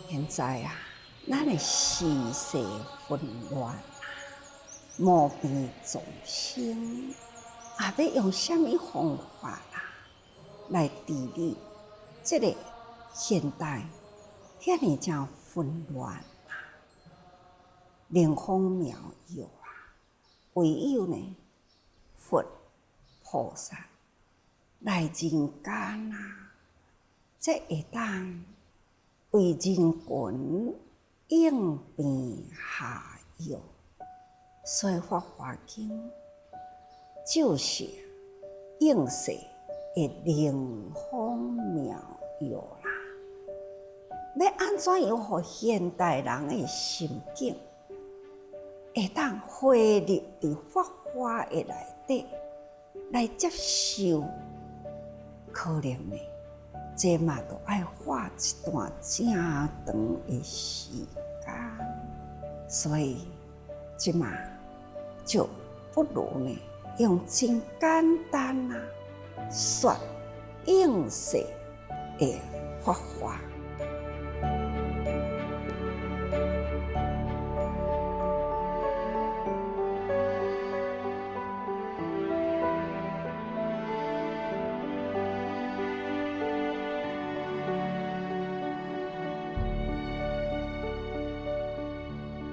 现在啊，咱的时势混乱啊，莫辨众生，啊，要用什么方法啦，来治理这个现代遐尼正混乱啊？灵风妙药啊，唯有呢佛菩萨来人间啊，这会当为人群应变下药，所以《法华经》就是应世的灵风妙药啦。要安怎样互现代人的心境会当回入伫法华的内底来接受？可能呢，这嘛都要花一段正长的时间，所以这嘛就不如呢，用真简单啊说应世的法华。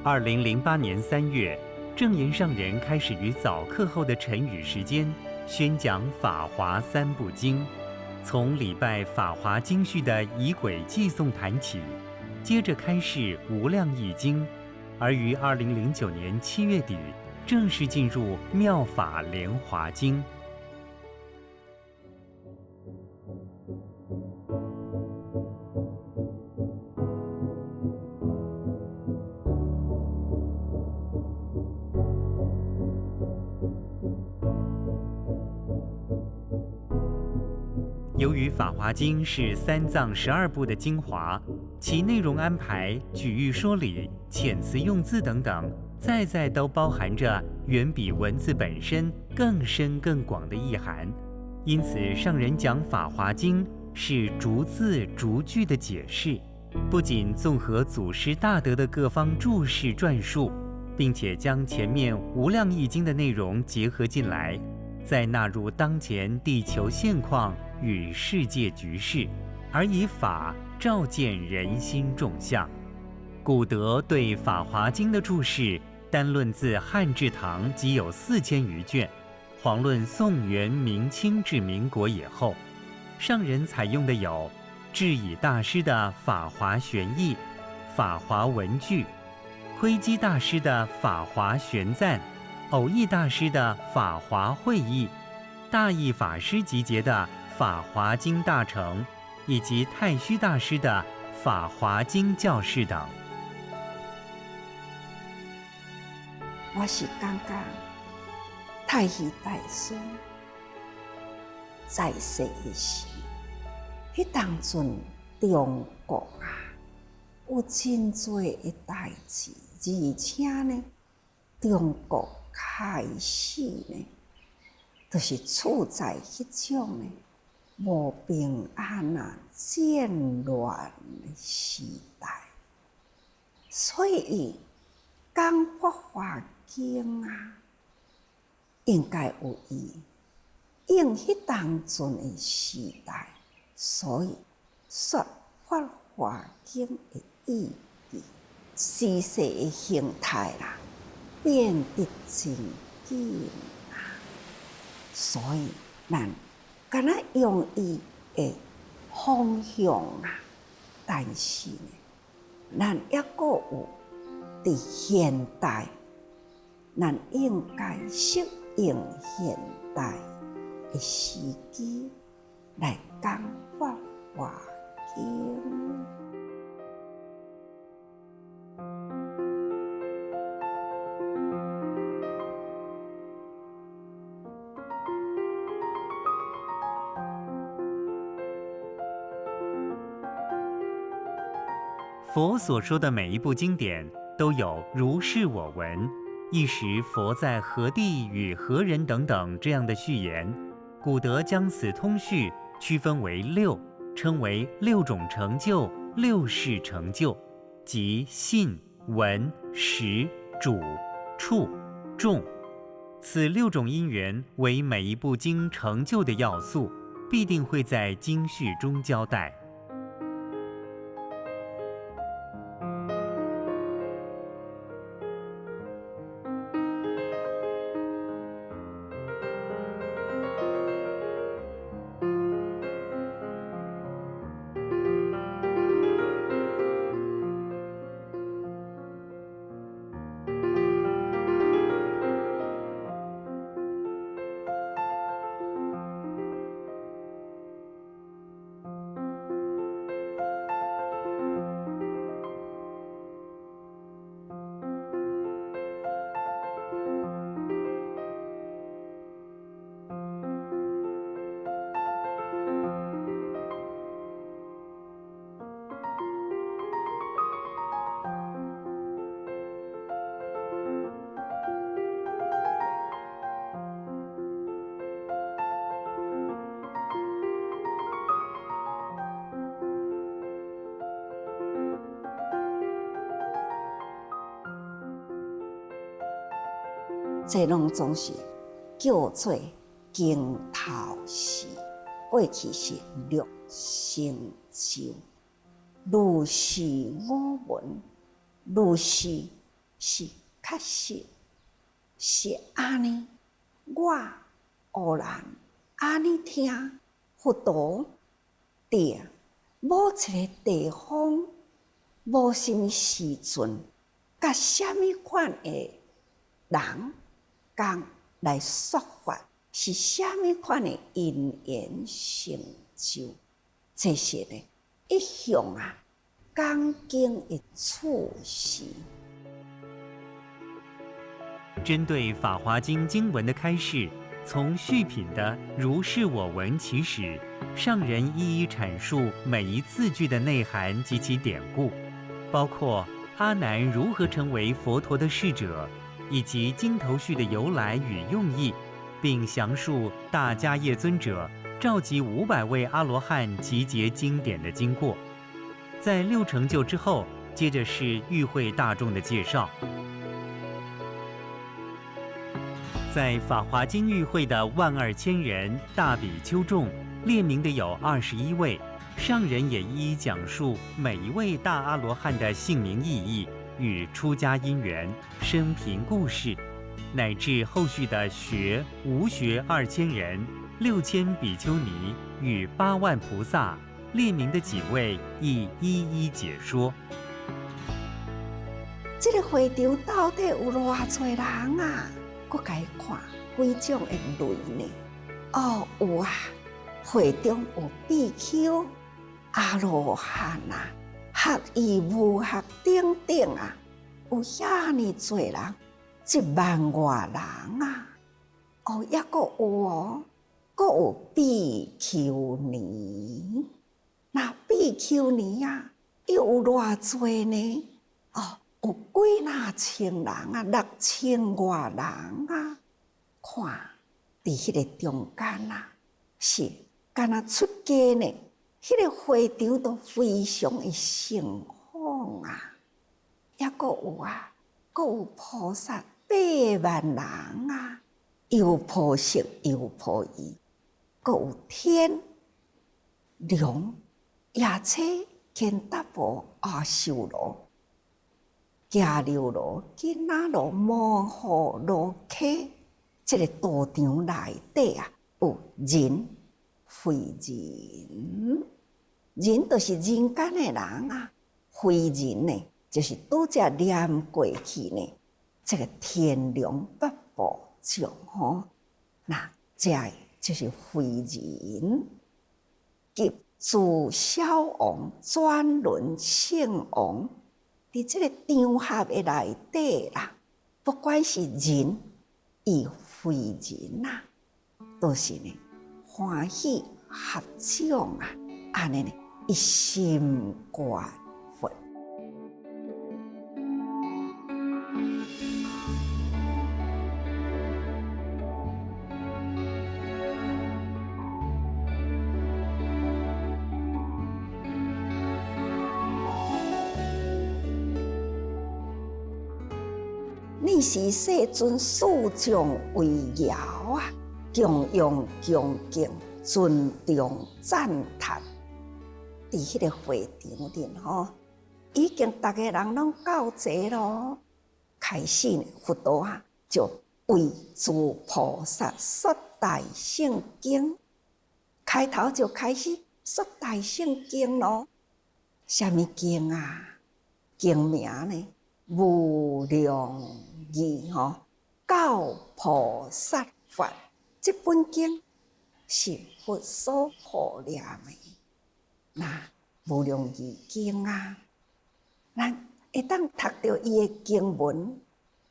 2008年3月，证严上人开始于早课后的晨语时间宣讲《法华三部经》，从礼拜《法华经序》的仪轨寄诵谈起，接着开示《无量义经》，而于2009年7月底正式进入《妙法莲华经》。由于《法华经》是三藏12部的精华，其内容安排、举喻说理、遣词用字等等，在都包含着远比文字本身更深更广的意涵。因此，上人讲《法华经》是逐字逐句的解释，不仅综合祖师大德的各方注释撰述，并且将前面《无量义经》的内容结合进来，再纳入当前地球现况与世界局势，而以法照见人心众相。古德对《法华经》的注释，单论自汉至唐即有4000余卷，遑论宋元明清至民国以后。上人采用的有智以大师的《法华玄义》、《法华文句》，慧基大师的《法华玄赞》，偶益大师的《法华会义》，大义法师集结的《法华经大成》，以及太虚大师的《法华经教示》等。我是感觉太虚大师在世的时，迄当阵中国啊，有真多的代志，而且呢，中国开始呢，就是处在迄种呢无平安啊、战乱的时代，所以讲《法华经》啊，应该有伊应迄当阵的时代，所以说《法华经》的意义、时势的形态啦，变得真紧啊，所以咱敢若用伊的方向啊，但是呢，咱抑阁有伫现代，咱应该适应现代的时机来讲法华经。佛所说的每一部经典都有如是我闻，一时佛在何地与何人等等这样的序言。古德将此通序区分为六，称为六种成就、六世成就，即信、闻、识、主、处、众。此六种因缘为每一部经成就的要素，必定会在经序中交代。这拢总是叫做经头事，过去是六成就。如是我闻，如是是确实，是安尼。我偶然安尼听，佛陀伫某一个地方，无什么时阵，甲什么款的人讲来说法，是什么款的因缘成就？这些呢，一向讲经的处事。针对《法华经》经文的开示，从序品的如是我闻起始，上人一一阐述每一字句的内涵及其典故，包括阿难如何成为佛陀的侍者，以及经头序的由来与用意，并详述大迦叶尊者召集500位阿罗汉集结经典的经过。在六成就之后，接着是与会大众的介绍。在法华经与会的12000人大比丘众，列名的有21位，上人也一一讲述每一位大阿罗汉的姓名意义与出家因缘、生平故事，乃至后续的学、无学2000人、6000比丘尼与8万菩萨，列名的几位亦一一解说。这个会场到底有偌侪人啊？我该看几种的类呢？哦，有啊，会中有比丘、阿罗汉啊、学义无学等等啊，有遐尼多人，1万外人啊！哦，抑阁有哦，阁有比丘尼。那比丘尼啊，又有偌多呢？哦。有几若千人啊，6000外人啊，看伫迄个中间啊，是敢若出家呢，迄个会场都非常的盛况啊。抑阁有啊，阁有菩萨8万人啊，又菩萨又菩萨，阁有天、龙、夜叉、乾达婆、阿修罗。迦留罗、紧那罗、摩诃罗伽，这个道场内底啊，有人、非人，人就是人间的人啊，非人呢，就是拄则念过去呢，这个天龙八部将吼，那这就是非人。及自小王转轮圣王，伫这个场合的内底啦，不管是人与非人啊，都是呢欢喜合掌啊，安尼呢一心观佛。你是世尊四将围绕啊，供养恭敬，尊重赞叹。伫迄个会场顶吼，已经大家人拢到齐咯。开始呢，佛陀啊就为诸菩萨说大圣经，开头就开始说大圣经咯。什么经啊？经名呢？无量义吼，教菩萨法，这本经是佛所护念的。那无量义经啊，咱会当读到伊的经文，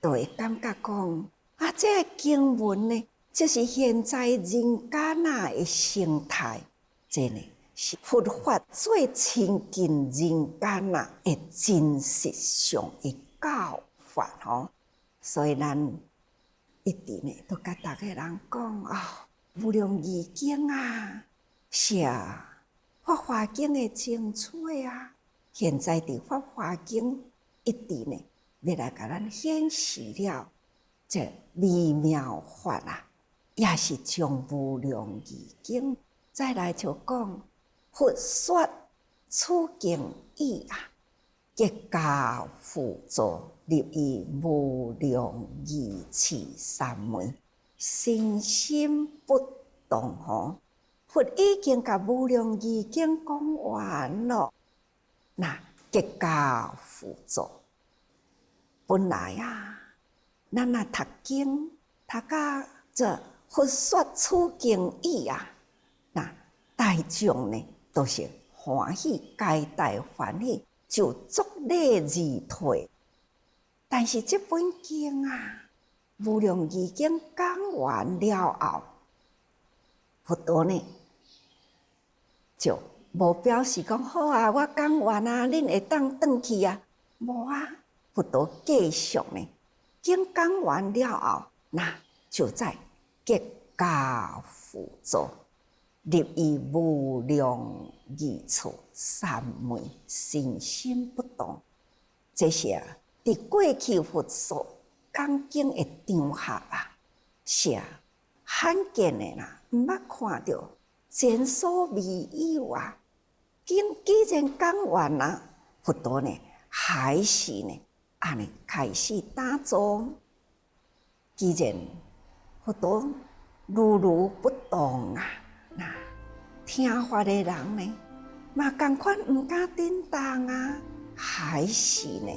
就会感觉讲啊，这个经文呢，就是现在人间啊的生态，这呢是佛法最亲近人间啊的真实上的教法吼。所以咱一直呢都甲大家人讲啊，无量义经啊，是法华经的精髓啊。现在伫法华经一直呢要来甲咱显示了这微妙法啊，也是将无量义经再来就讲佛说此经义啊，结跏趺坐，入于无量义次三昧，身心不动吼。佛已经甲无量义经讲完了，那结跏趺坐，本来啊，咱若读经，读到这佛说此经义啊，那大众呢都是欢喜，皆大欢喜，就作礼而退。但是这本经啊，无量义经讲完了后，佛陀呢就无表示讲好啊，我讲完啊，恁会当转去啊？无啊，佛陀继续呢，经讲完了后，那就在结跏趺坐，入于无量义处三昧，身心不动。这些伫过去佛所讲经的场合啊，是罕见的啦，毋捌看到。前所未有啊！既然讲完啦，佛陀呢还是呢安尼开始打坐。既然佛陀如如不动啊，那听法的人呢，嘛同款毋敢颠动啊，还是呢，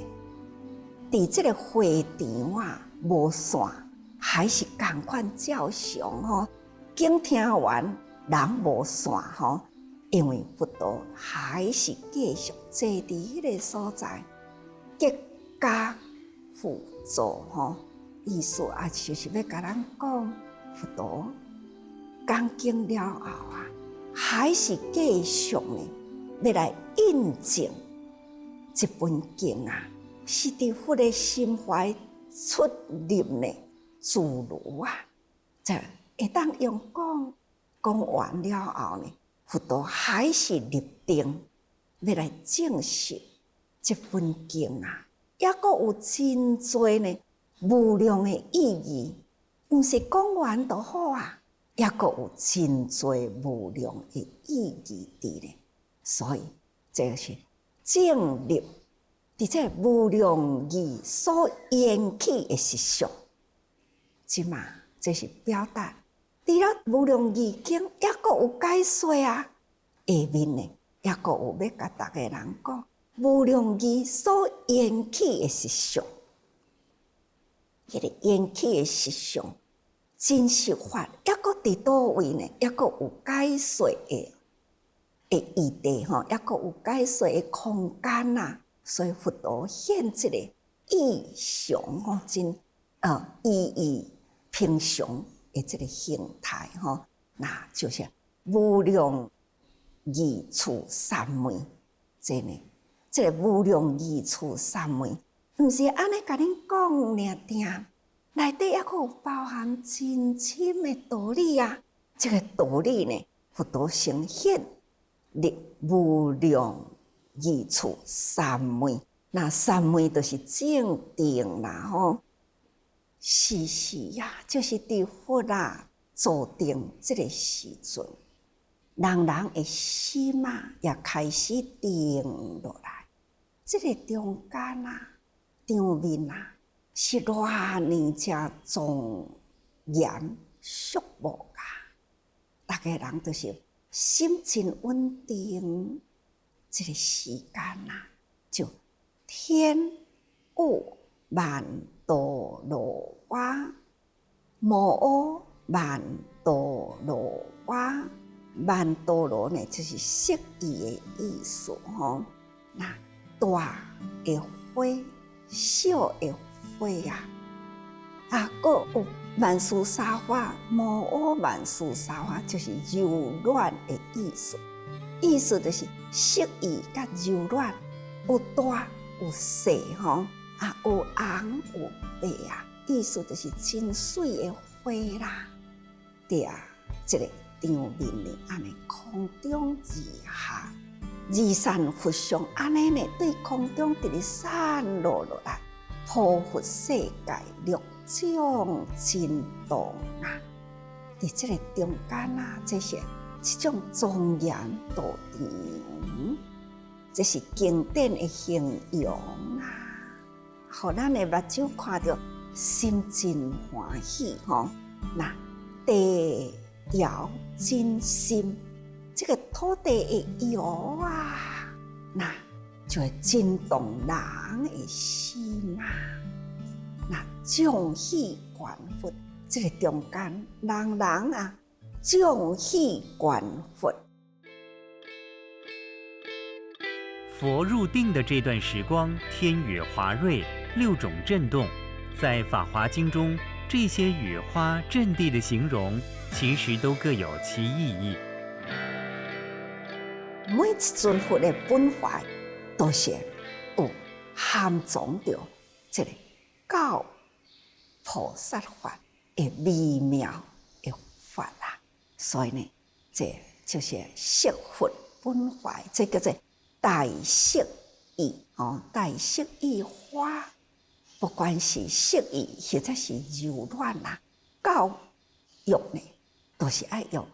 伫这个会场啊无散，还是同款照常吼，经听完。人无散吼，因为佛陀还是继续坐伫迄个所在，结跏趺坐吼，意思啊就是要甲咱讲，佛陀讲经了后啊，还是继续呢，要来印证这本经啊，是伫佛的心怀出入呢自如啊，这会当用讲完了后呢，佛陀还是立定要来证实这本经啊，也佫有真多呢无量的意义，毋是讲完就好啊，也佫有真多无量的意义伫咧。所以这是正立伫这无量义所引起的实相，即嘛这是表达。除了无量义经，也佫有解说啊。下面呢，也佫有要甲大家人讲，无量义所缘起的实相，迄个缘起的实相，真实法抑阁伫倒位呢？抑阁有解说的义地吼，抑阁有解说的空间啊。所以佛陀现这个异常吼，真意义平常的这个形态吼，那就是无量义处三昧。这个无量义处三昧，毋是安尼甲恁讲尔定，内底抑阁有包含真深的道理啊！这个道理呢，佛陀呈现立无量义处三昧。那三昧就是正定啦吼，是呀，就是伫佛啊坐定这个时阵，人的心啊也开始定落来。这个中间啊，场面啊，是偌呢正庄严肃穆啊！大家人都是心真稳定，这个时间啊，就天雾万朵罗花，摩诃万朵罗花。万朵罗呢，就是色义的意思吼。那大的花，小的花啊，佫有万殊沙花，摩诃万殊沙花，就是柔软的意思。意思就是色义甲柔软，有大有细吼，啊有红有白啊，意思就是真水的花啦。对啊，这个场面呢，安尼空中而下。二散佛像安尼呢，对空中直直散落来，普佛世界六种真动啊！伫这个中间啊，这是一种庄严道场，这是经典的形容啊，互咱的目睭看到，心真欢喜吼。那地摇真心。这个土地的摇啊，那就会震动人的心啊。那众喜观佛，这个中间人啊，众喜观佛。佛入定的这段时光，天雨华瑞，6种震动，在《法华经》中，这些雨花阵地的形容，其实都各有其意义。每一尊佛的本怀都是有含藏着这个教菩萨法的微妙的法啦，所以呢，这就是色佛本怀，这叫做大色义哦，大色义花，不管是色义或者是柔软啦，教育呢，都是爱用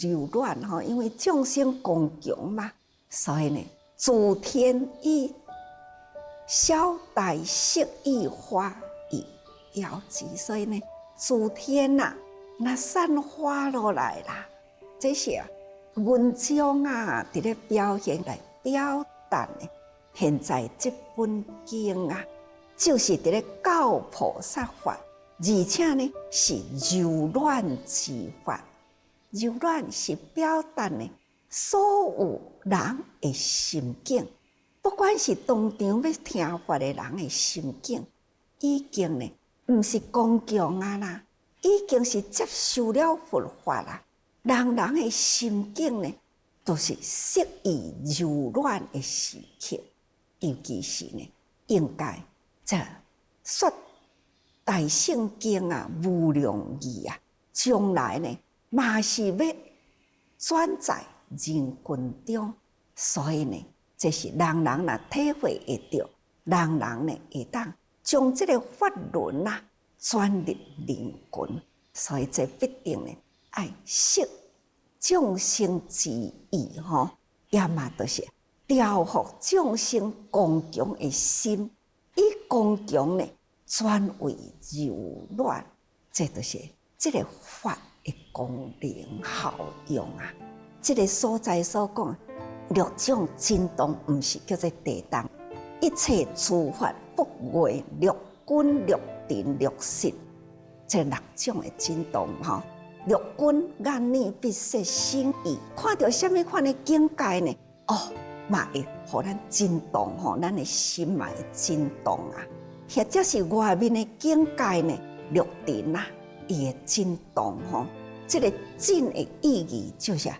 柔软吼，因为众生共强嘛，所以呢，诸天以小大色义花以摇之，所以呢，诸天呐，那散花落来啦，这些文章啊，伫咧表现来表达呢。现在这本经啊，就是伫咧教菩萨法，而且呢是柔软之法。柔软是表达呢所有人的心境，不管是当场要听法的人的心境，已经呢毋是刚强啊啦，已经是接受了佛法啦。人的心境呢，都是适宜柔软的时刻，尤其是呢，应该这说大圣经啊，无量义啊，将来呢。嘛是要转在人群中，所以呢，这是人若体会会到，人呢会当将这个法轮啊转入人群，所以这必定呢爱摄众生之意吼，也嘛就是调伏众生刚强的心，以刚强呢转为柔软，这就是这个法。功能效用啊！这个所在所讲，六种震动，毋是叫做地动。一切诸法不外六根、六尘、六识，这六种的震动吼。六根眼耳鼻舌身意，看到什么款的境界呢？嘛会互咱震动吼，咱的心嘛会震动啊。或者是外面的境界呢，六尘啊，伊会震动吼。这个震的意义就是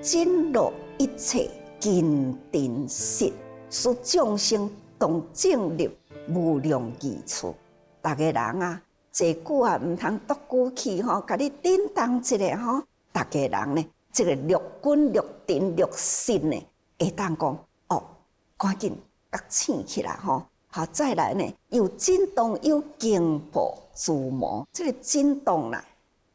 震落一切根尘识，使众生动正入无量义处。大家人啊，坐久啊，毋通独久去吼，甲你叮当一下吼。大家人呢，这个六根、六尘、六识呢，会当讲赶紧觉醒起来吼。好，再来呢，有震动，有惊怖自魔。这个震动啦，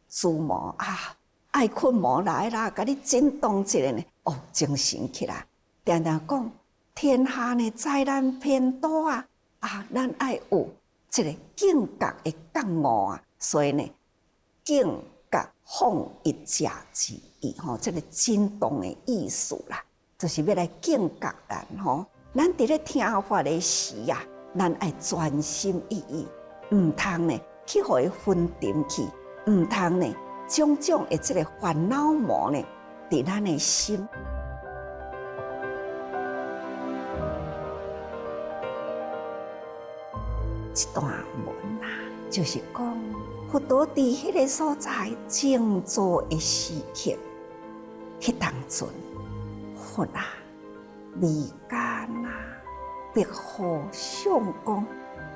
自魔啊，爱困魔来啦，甲你震动一下呢，精神起来。常常讲天下呢灾难偏多啊，咱爱有这个境界的觉悟啊，所以呢，境界放一假之意吼，这个震动的意思啦，就是要来境界咱吼。咱伫咧听法的时啊，咱爱专心一意，毋通呢去互伊分沉去，毋通呢种种的这个烦恼魔呢伫咱的心。这段文啊，就是讲佛陀伫迄个所在静坐的时刻，迄当阵佛啊，眉间啊，白毫上光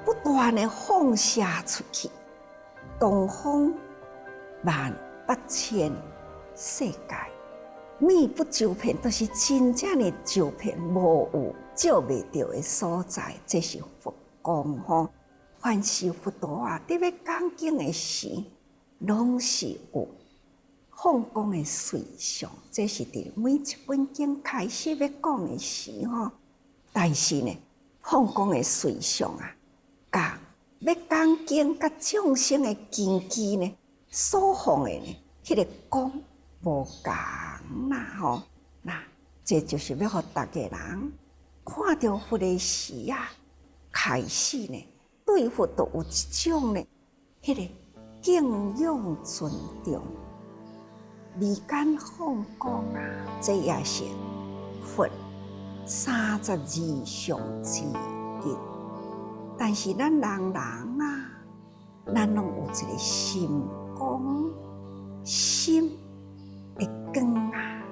不断的放射出去，东方18000世界，密不周遍，都是真正的周遍，无有照袂到的所在，这是佛光吼。凡是佛陀啊，伫要讲经的时，拢是有放光的随想，这是伫每一本经开始要讲的时吼。但是呢，放光的随想啊，甲要讲经甲众生的根基呢，所放的呢，迄个光无共啦吼。那这就是要互大家人看到佛的时啊，开始呢。对佛都有一种呢，迄个敬仰尊重，眉间放光啊，这也是佛32相之一。但是咱人啊，咱拢有一个心光，心会光啊，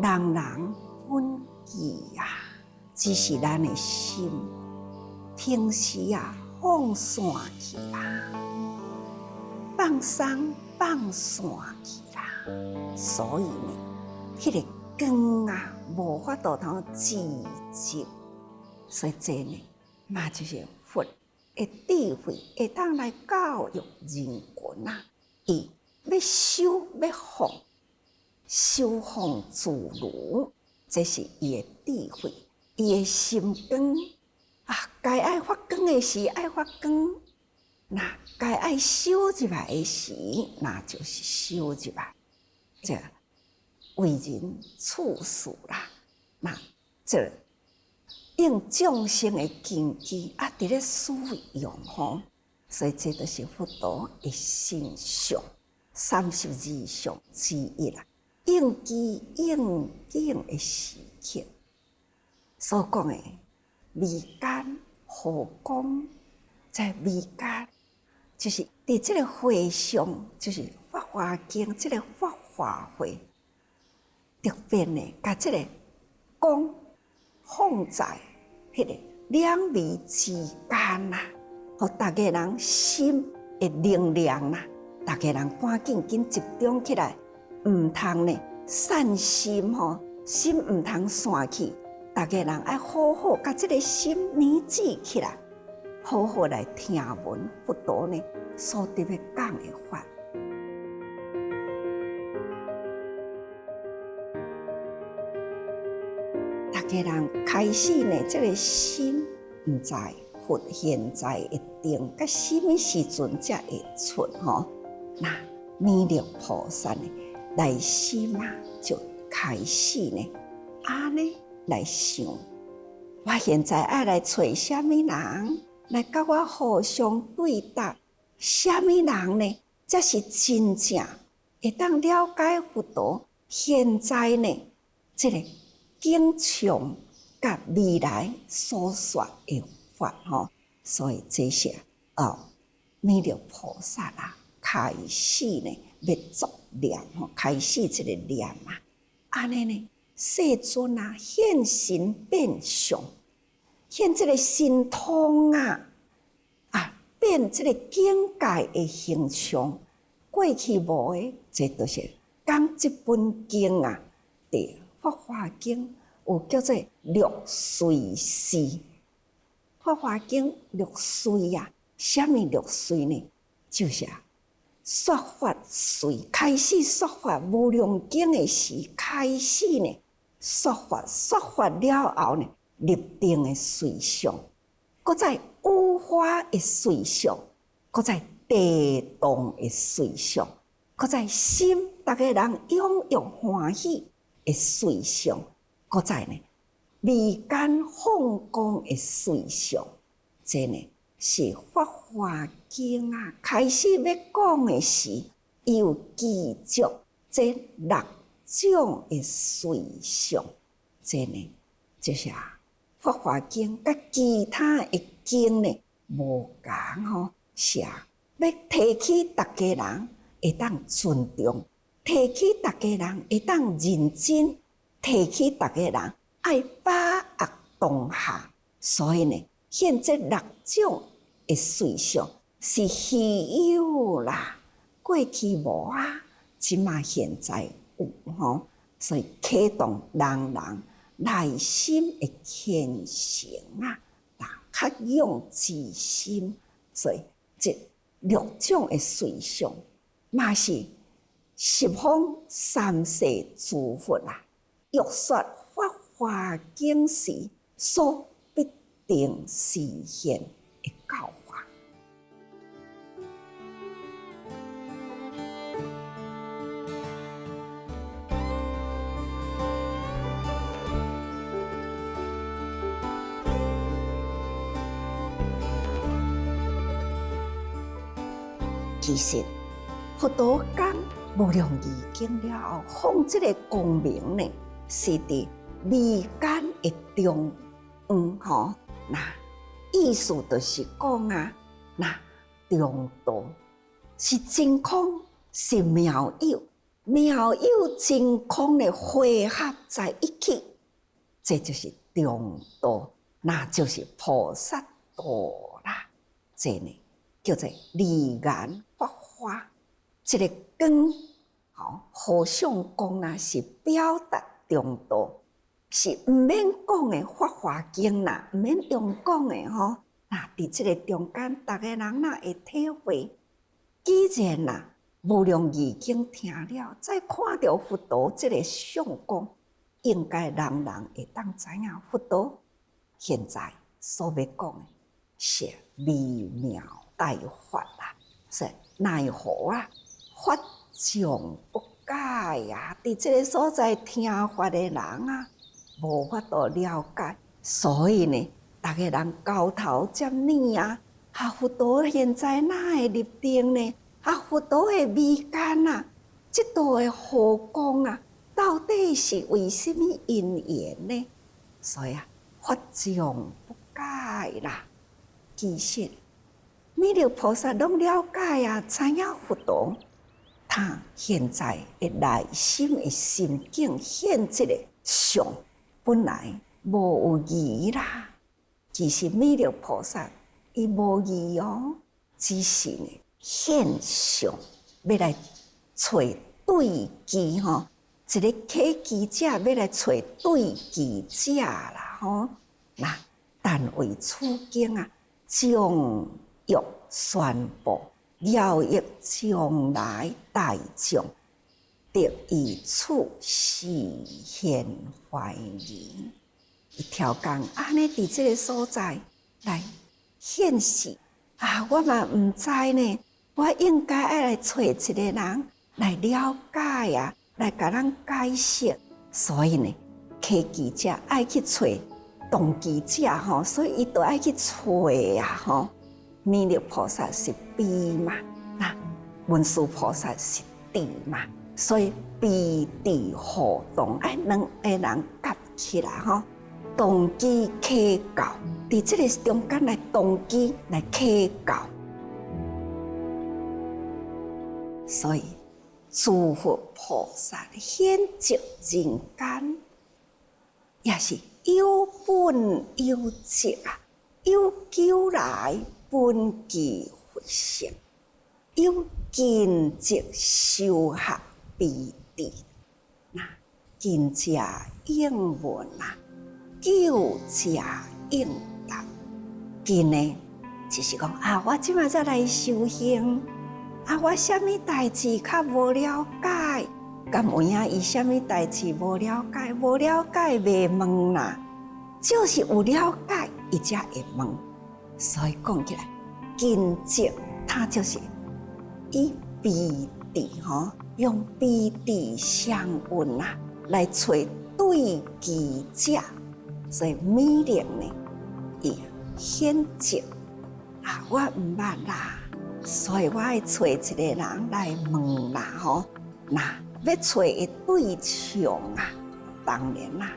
人本具啊，只是咱的心平时啊。放散去啦，放松放散去啦，所以呢，迄个光啊，无法度通自制，所以这呢，嘛就是佛的智慧，会当来教育人群啊，伊要修要放，修放自如，这是伊的智慧，伊的心光。该爱发光的时爱发光，那该爱收入来的时，那就是收入来。这为人处事啦，那这应众生的根基啊，伫咧使用吼，所以这都是佛陀的心相32相之一啦。应机应景的时刻所讲的。眉间毫光，在眉间就是伫这个会上，就是《法华经》这个法华会，特别呢，把这个光放在迄个两眉之间呐，互大家人心会明亮啦，大家人赶紧集中起来，毋通呢散心吼，心毋通散去。大家人爱好好把这个心凝聚起来，好好来听闻佛陀呢所伫要讲的法。大家人开始呢，这个心毋知佛现在一定到什么时阵才会出吼？那弥勒菩萨呢，内心啊就开始呢，安尼。来想，我现在爱来找什么人来甲我互相对答？什么人呢？才是真正会当了解佛陀现在呢？这个经常甲未来所说的法吼，所以这些弥勒菩萨啊，开始呢要作念吼，开始这个念啊，安尼呢，世尊啊现形变相，现这个神通啊，变这个境界的形象，过去无的，这就是讲这本经啊，对。《法华经》有叫做六随事，《法华经》六随啊，什么六随呢？就是说法随，开始说法无量经的时开始呢，说法了后呢，立定的随相，搁在有花的随相，搁在地动的随相，搁在心，大家人踊跃欢喜的随相，搁在呢未间放光的随相，这呢是《法华经》啊，开始要讲的时，有记住这六种的随相，这呢就是法华经》甲其他的经呢无共吼，是要提起大家人会当尊重。提起大家人会当认真，提起大家人爱把握当下，所以呢，现这六种的随相是稀有啦，过去无即嘛现在有吼，所以启动人人内心的虔诚较用之心，所以这六种的随相嘛是。十方三世诸佛欲说法华经时所必定实现的教法。其实佛陀讲无量义经了后，放这个光明呢，是伫未间的中央吼。那意思就是讲那中道是真空，是妙有，妙有真空的汇合在一起，这就是中道，那就是菩萨道啦。这呢叫做离眼法华。这个光，互相讲是表达中道，是毋免讲的法华经啦，毋免用讲的吼。那伫这个中间，大家人会体会。既然无量义经听了，再看到佛陀这个相光，应该人人会当知影佛陀现在所要讲的是微妙大法啦，是奈何法众不解伫这个所在听法的人无法度了解，所以呢，大家人交头接耳佛陀现在哪会立定呢？佛陀的微间这道的护光到底是为什么因缘呢？所以法众不解啦。其实弥勒菩萨拢了解知影佛陀。他现在的内心的心境现这个相，本来无有疑啦。其实弥勒菩萨伊无疑只是呢现象要来找对机吼，一个起机者要来找对机者啦吼。那但为此经将欲宣布。了益将来大众，得以处实现怀疑。一条杠安尼伫这个所在来显示我嘛毋知呢，我应该爱来找一个人来了解来甲咱解释。所以呢，科技者爱去找动机者吼，所以伊都爱去找啊吼。弥勒菩萨是悲嘛，那文殊菩萨是智嘛，所以悲智互动，两个人夹起来吼，动机科教，伫这个中间来动机来科教，所以诸佛菩萨显寂人间，也是有本有迹啊，有求来本具佛性，有见迹修学悲智，那见者应闻啊，求者应答。见呢，就是讲啊，我即马才来修行。啊，我什么代志较无了解？敢有影伊什么代志无了解？无了解袂问啦，就是有了解，伊才会问。所以讲起来，见迹它就是以悲智吼，用悲智相闻啊，来找对机者。所以弥勒呢，伊显迹啊，我毋捌啦。所以我爱找一个人来问啦吼，那要找的对象啊，当然啦，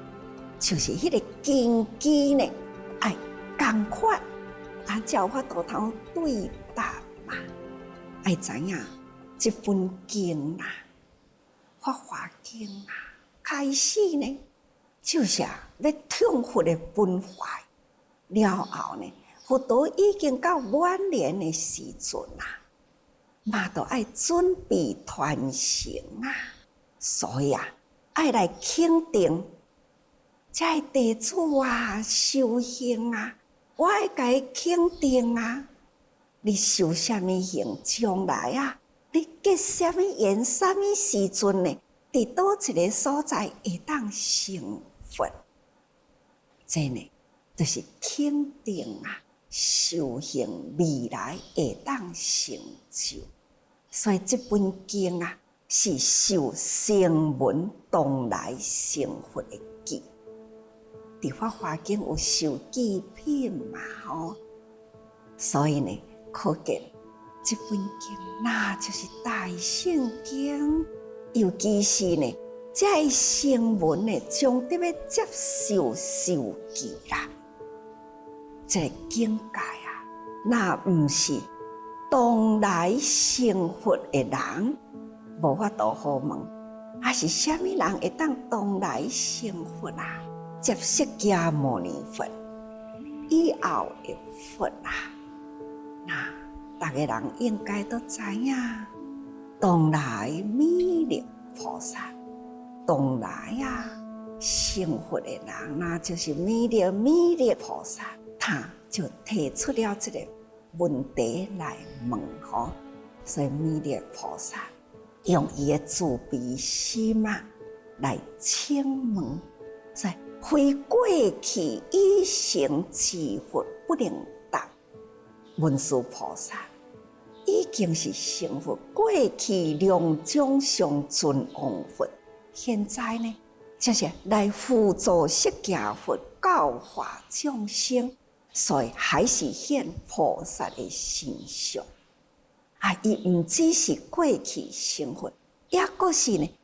就是迄个根基呢，爱同款，啊，才有法度通对答嘛。爱知影这本经啊，《法华经》啊，开始呢，就是要痛佛的本怀了后呢。佛陀已经到晚年的时阵啊，嘛都爱准备传承啊，所以啊，爱来肯定这弟子啊，修行啊，我爱甲伊肯定啊，你修什么行，将来啊，你结什么缘，什么时阵呢？伫倒一个所在会当成佛？这呢，就是肯定啊。修行未来会当成就，所以这本经啊是受声闻当来成佛的记。伫法华经有受记品嘛吼，所以呢，可见这本经那就是大圣经，尤其是呢，这声闻呢，将得要接受受记啦。这个境界啊，那毋是当来成佛的人，无法度好问，还是什么人会当当来成佛啊？接释迦牟尼佛以后的佛啊，那大家人应该都知影，当来弥勒菩萨，当来啊成佛的人，那就是弥勒菩萨。他就提出了这个问题来问吼，所以弥勒菩萨用伊的慈悲心啊来请问，所以非过去已成之佛不能答。文殊菩萨已经是成佛，过去两种上尊王佛，现在呢，就是来辅助释迦佛教化众生。所以还是现菩萨的形象啊！伊唔只是过去成佛，也阁是呢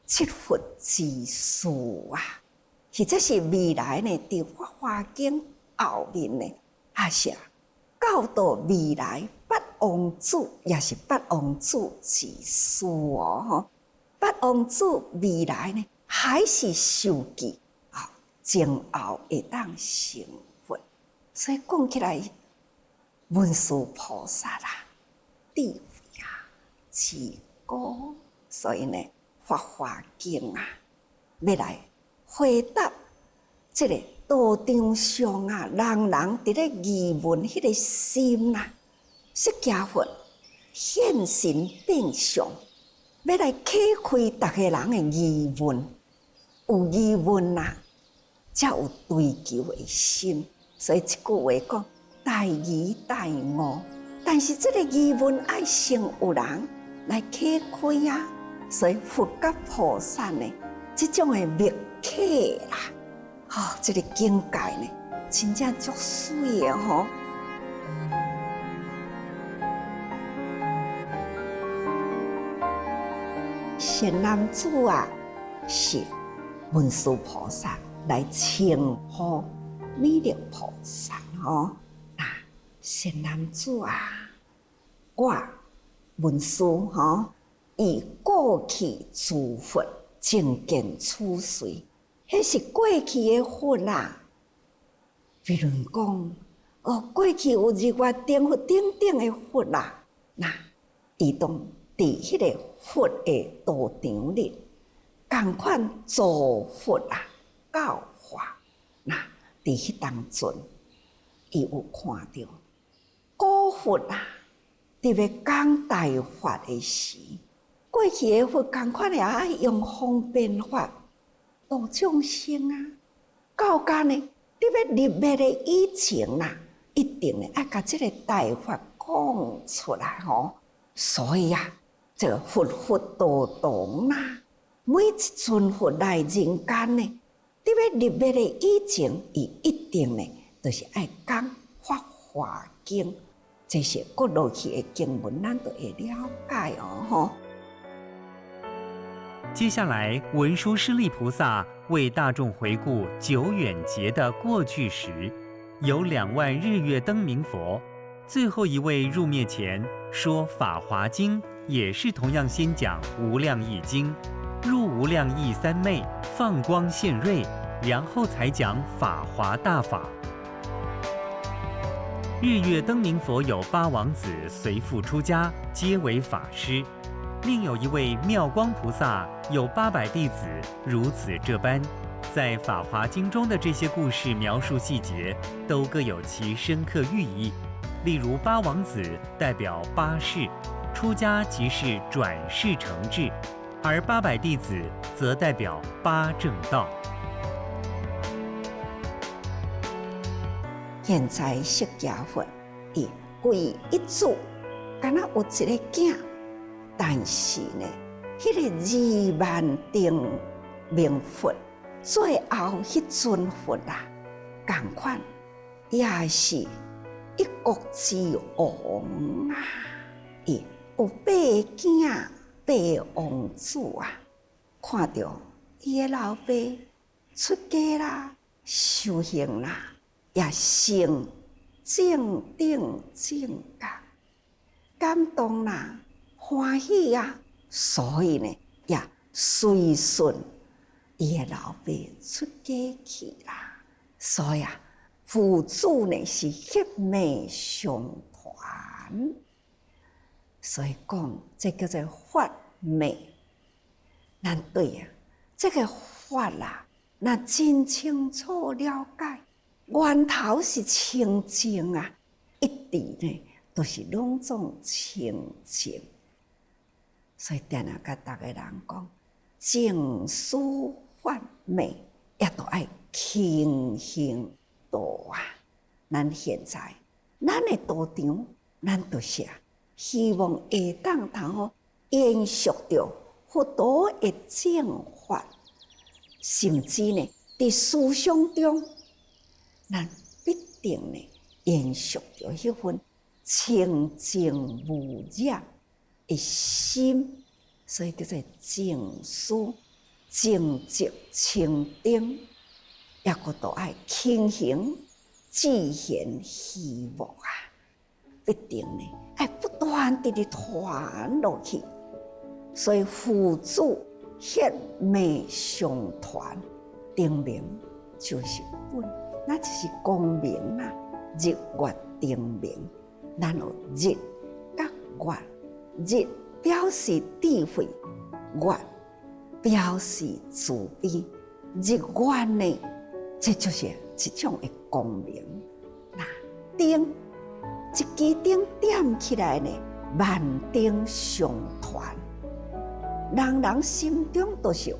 七佛之事啊！或者是未来呢，伫法华经后面呢，也是教导未来八王子，也是八王子之事哦！吼，八王子未来呢，还是受记啊，前后会当成。所以讲起来，文殊菩萨啦，智慧啊，智高，所以呢，《法华经》啊，要来回答这个道场上啊，人伫咧疑问迄个心啊，释迦佛现身变相，要来解开大家人的疑问，有疑问啊，才有追求的心。所以一句话讲，大疑大悟，但是这个疑问爱先有人来解开啊。所以佛甲菩萨呢，这种的密客啦，这个境界呢，真正足水的吼。善男子啊，是文殊菩萨来称呼弥勒菩萨吼。那善男子啊，我文殊吼，以过去诸佛正见处随，迄是过去的佛啦。比如讲，过去有日月灯佛等等的佛啦，那伊当伫迄个佛的道场里，共款造佛啊教化。那伫迄当中，伊有看到古佛啊，伫要讲大法的时，过去的佛共款也爱用方便法度众生啊。到今呢，伫要入灭的以前啦，一定呢爱甲即个大法讲出来吼。所以啊，这个佛佛道堂啦，每一尊佛来人间呢，伫要入灭的以前，伊一定呢，就是爱讲《法华经》，这些搁落去的经文，咱都会了解吼。接下来，文殊师利菩萨为大众回顾久远劫的过去时，有2万日月灯明佛。最后一位入灭前说《法华经》，也是同样先讲《无量义经》，入无量义三昧，放光现瑞，然后才讲法华大法。日月灯明佛有8王子随父出家，皆为法师。另有一位妙光菩萨有800弟子，如此这般。在《法华经》中的这些故事描述细节，都各有其深刻寓意。例如8王子代表8世，出家即是转世成智，而800弟子则代表8正道。现在释迦佛伊唯一祖，敢若有一个囝，但是呢，迄个2万顶明佛，最后迄尊佛啊，共款也是一国之王啊，伊有8个囝8王子啊，看到伊的老爸出家啦、修行啦，也成正等正觉，感动啦、欢喜啊，所以呢，也随顺伊的老爸出家去啦。所以啊，父子呢是血脉相传，所以讲这叫做法脉。咱对啊，这个法啦，那真清楚了解，源头是清净啊，一直呢都是拢总清净。所以定定甲大家人讲，净思法脉也都爱勤行道啊。咱现在咱的道场，咱就是希望会当延续着佛陀的正法，甚至呢，伫思想中，咱必定呢延续着迄份清净无染的心，所以叫做净思、正直、清定，也个都爱勤行、志贤、希望啊，必定呢爱不断地传落去。所以父子血脉相传，定名就是本，那就是光明啦。日月定名，咱有日甲月，日表示智慧，月表示慈悲。日月呢，这就是一种的光明。那灯，一支灯点起来呢，万灯相传。人人心中都是有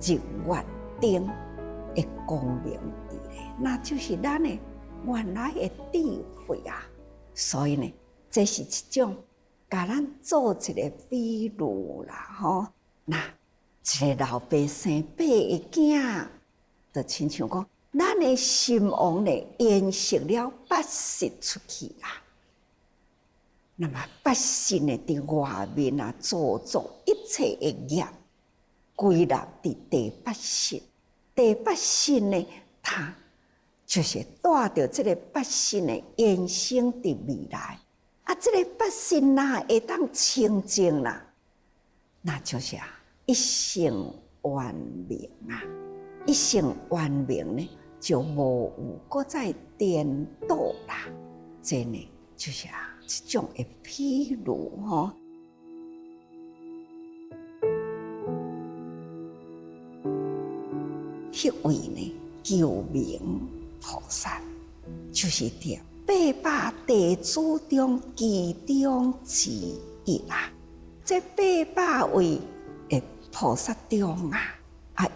日月灯的光明伫咧，那就是咱的原来的智慧啊。所以呢，这是一种甲咱做一个比喻啦，吼。那一个老爸生8个囝，就亲像讲，咱的心王呢，延续了8世出去啦。那么8世呢，伫外面啊，做足一切的业，归纳伫第8世。第8世呢，他就是带着这个8世的延伸伫未来。啊，这个8世哪会当清净啦？那就是一生圆明啊！一生圆明呢，就无有搁再颠倒啦。这呢，就是这种的譬如吼。迄位呢，救命菩萨，就是伫800地主中其中之一啦。这800位的菩萨中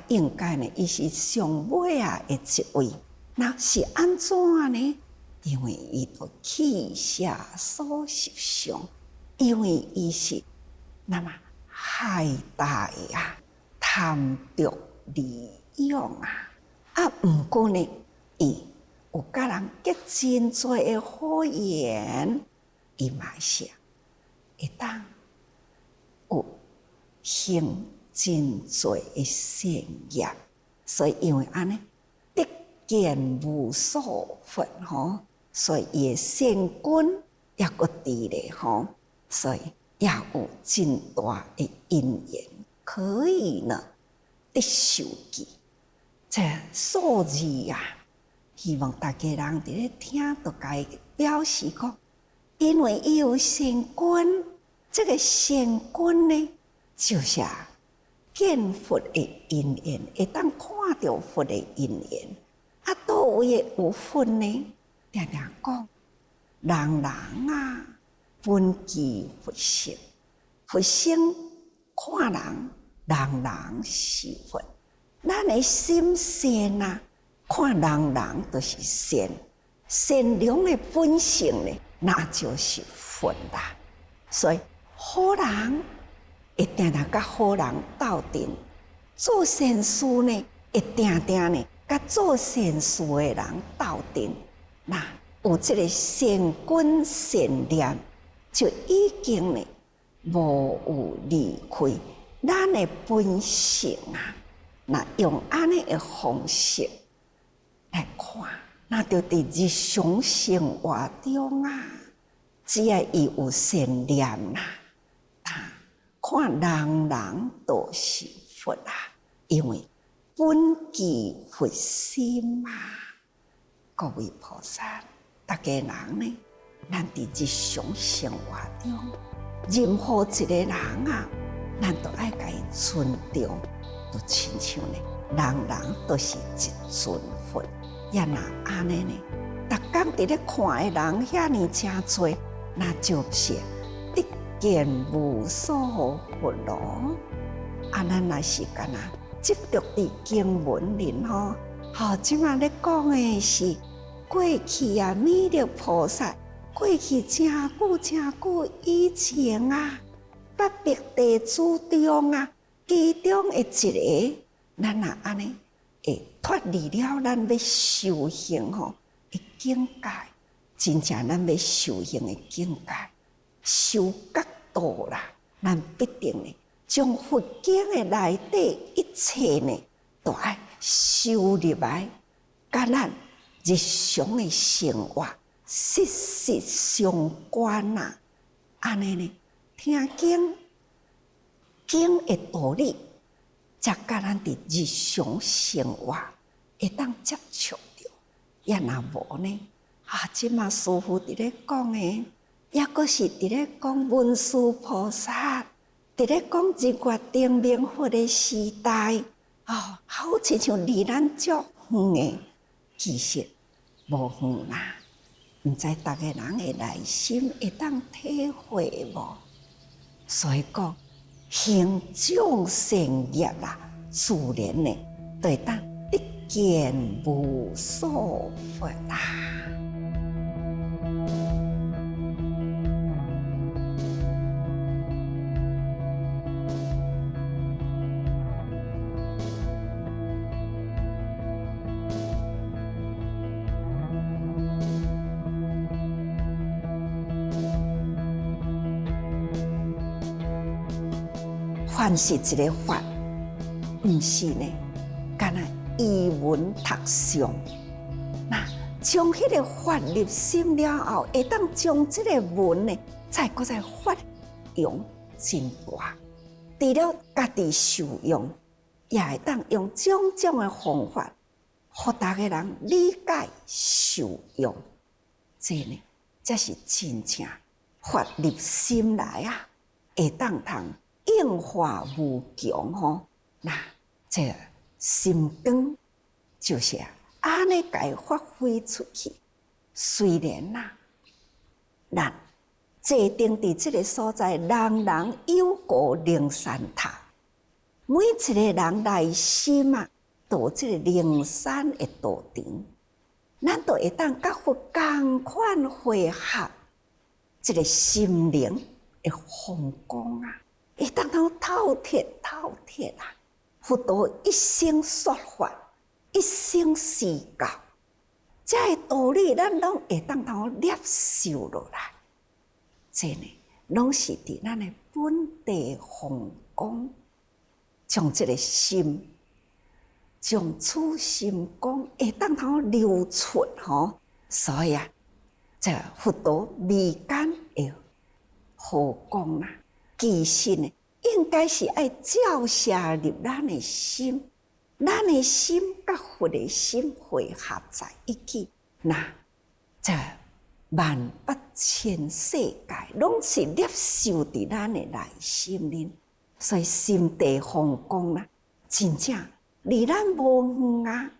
应该呢，伊是上尾的一位。那是安怎呢？因为伊都气下所实相，因为伊是那么海大贪着利用毋过呢，伊有甲人结真多的好缘，伊嘛是会当有行真多的善业，所以因为安尼得见无数佛吼，所以伊的善根也搁伫咧吼，所以也有真大的因缘，可以呢得受记。这数字希望大家人伫咧听都该表示讲，因为伊有善根，这个善根呢，就是见佛的因缘，会当看到佛的因缘。倒位有佛呢？常常讲，人本具佛性，佛性看人，人是佛。咱的心善看人就是善，善良的本性呢，那就是佛啦。所以好人会常常甲好人斗阵，做善事呢，会常常呢甲做善事的人斗阵。那有这个善根善念，就已经呢无有离开咱的本性那用安尼的方式来看，那就伫日常生活中只要伊有善念看人都是佛因为本具佛心各位菩萨，大家人呢，咱伫日常生活中，任何一个人咱都爱甲伊尊重。都亲像呢，人都是一尊佛，也若安尼呢，逐工伫咧看的人遐尼真多，那就是得见无数佛咯。咱若是干执着伫经文里即马咧讲的是过去弥勒菩萨，过去真久以前800地主中其中的一个，咱若安尼会脱离了咱要修行的境界，真正咱要修行的境界，修觉道啦，咱必定呢，将佛经的内底一切呢，都爱收入来，甲咱日常的生活息息相关安尼呢，听经的道理，才甲咱伫日常生活会当接触到。也若无呢，即马师父伫咧讲的，也阁是伫咧讲文殊菩萨，伫咧讲日月灯明佛的时代，好亲像离咱足远的，其实无远啦。毋知逐个人的内心会当体会无？所以讲。行种善业自然呢，就会当得见无数佛凡是一个法，毋是呢，干那依文读上。那将迄个法入心了后，会当将这个文呢，再发扬真大。除了家己受用，也会当用种种的方法，互大家人理解受用。这呢，才是真正法入心来啊，会当通应化无穷吼。那这心光就是安尼家发挥出去。虽然呐，咱坐定伫这个所在，人人有过灵山塔，每一个人内心啊，都有这个灵山的道场，咱都会当甲佛同款汇合，这个心灵的风光啊，会当通透彻啊！佛陀一生说法，一生示教，这个道理咱拢会当通接受落来。这呢，拢是伫咱的本地风光，将这个心，将此心光会当通流出吼。所以啊，这佛陀未间的好光啊，其实呢，应该是爱照射入咱的心，咱的心甲佛的心汇合在一起，那这万八千世界拢是接受伫咱的内心里，所以心地风光啊，真正离咱无远啊，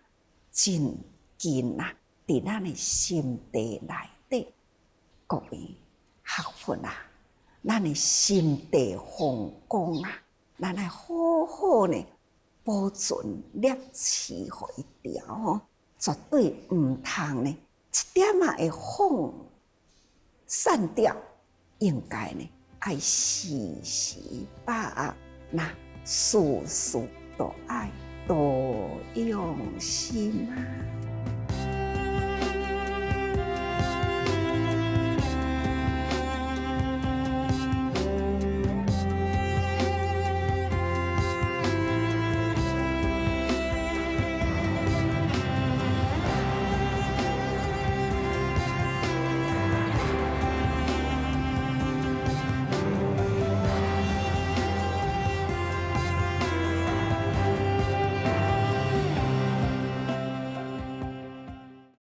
真近啊，伫咱的心地内底。各位学佛啊，咱的心地风光啊，咱来好好呢保存摄持互一条吼，绝对毋通呢一点仔会放散掉，应该呢爱时时把握，那事事都爱多用心啊。